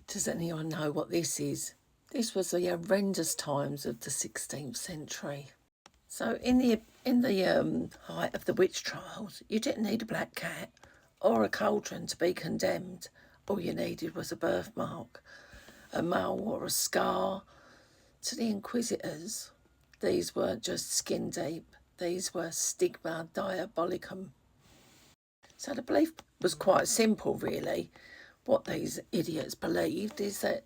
Does anyone know what this is? This was the horrendous times of the 16th century. So in the height of the witch trials, you didn't need a black cat or a cauldron to be condemned. All you needed was a birthmark, a mole or a scar. To the Inquisitors, these weren't just skin deep, these were stigma diabolicum. So the belief was quite simple, really. What these idiots believed is that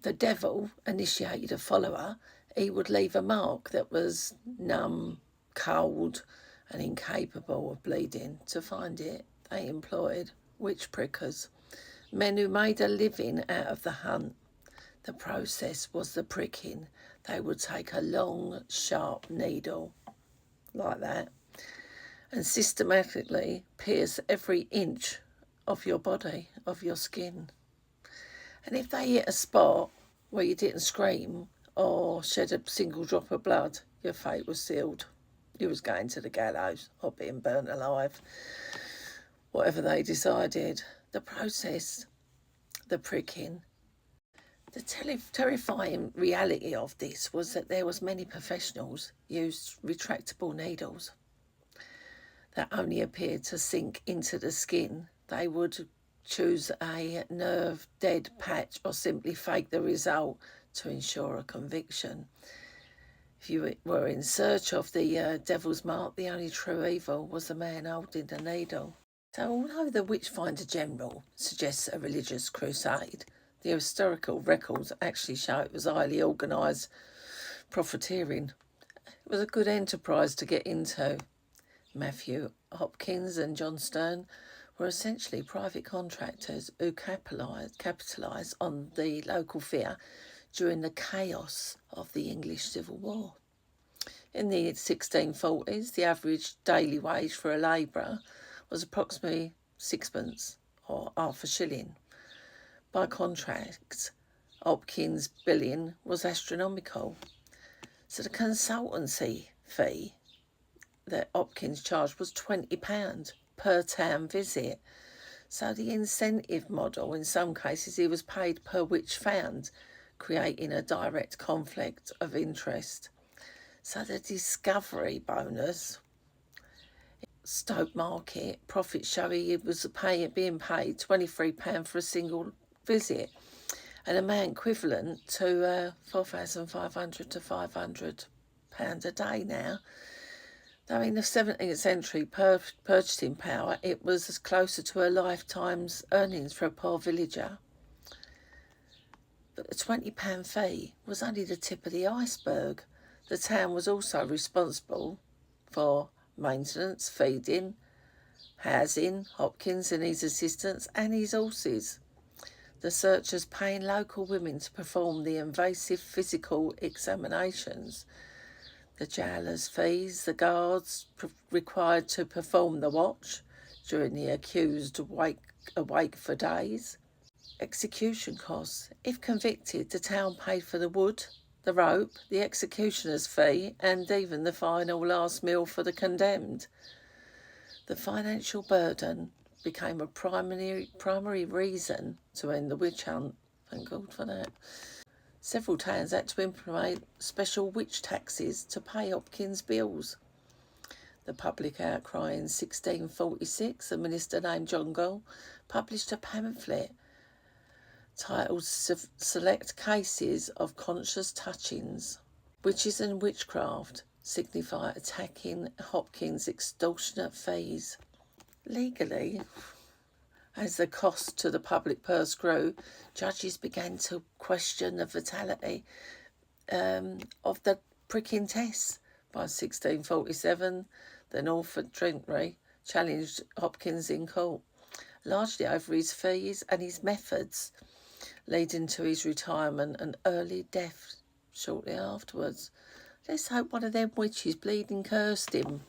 the devil initiated a follower. He would leave a mark that was numb, cold and incapable of bleeding. To find it, they employed witch prickers, men who made a living out of the hunt. The process was the pricking. They would take a long, sharp needle, like that, and systematically pierce every inch of your body, of your skin. And if they hit a spot where you didn't scream or shed a single drop of blood, your fate was sealed. You was going to the gallows or being burnt alive. Whatever they decided. The process, the pricking. The terrifying reality of this was that there was many professionals used retractable needles that only appeared to sink into the skin. They would choose a nerve dead patch or simply fake the result to ensure a conviction. If you were in search of the devil's mark, the only true evil was the man holding the needle. So although the Witchfinder General suggests a religious crusade, the historical records actually show it was highly organised profiteering. It was a good enterprise to get into. Matthew Hopkins and John Stern were essentially private contractors who capitalised on the local fear during the chaos of the English Civil War. In the 1640s, the average daily wage for a labourer was approximately sixpence or half a shilling. By contrast, Hopkins' billing was astronomical. So the consultancy fee that Hopkins charged was £20 per town visit. So the incentive model, in some cases, he was paid per witch found, creating a direct conflict of interest. So the discovery bonus, Stoke Market, profits show he was being paid £23 for a single visit, an amount equivalent to £4,500 to £500 a day now. Though in the 17th century purchasing power, it was as closer to a lifetime's earnings for a poor villager. But the £20 fee was only the tip of the iceberg. The town was also responsible for maintenance, feeding, housing Hopkins and his assistants and his horses. The searchers paying local women to perform the invasive physical examinations, the jailers' fees, the guards required to perform the watch during the accused awake for days, execution costs. If convicted, the town paid for the wood, the rope, the executioner's fee, and even the final last meal for the condemned. The financial burden became a primary reason to end the witch hunt. Thank God for that. Several towns had to implement special witch taxes to pay Hopkins' bills. The public outcry in 1646, a minister named John Gall published a pamphlet titled Select Cases of Conscious Touchings. Witches and witchcraft signify attacking Hopkins' extortionate fees. Legally, as the cost to the public purse grew, judges began to question the vitality of the pricking tests. By 1647, the Norfolk Gentry challenged Hopkins in court, largely over his fees and his methods, leading to his retirement and early death shortly afterwards. Let's hope one of them witches bleeding cursed him.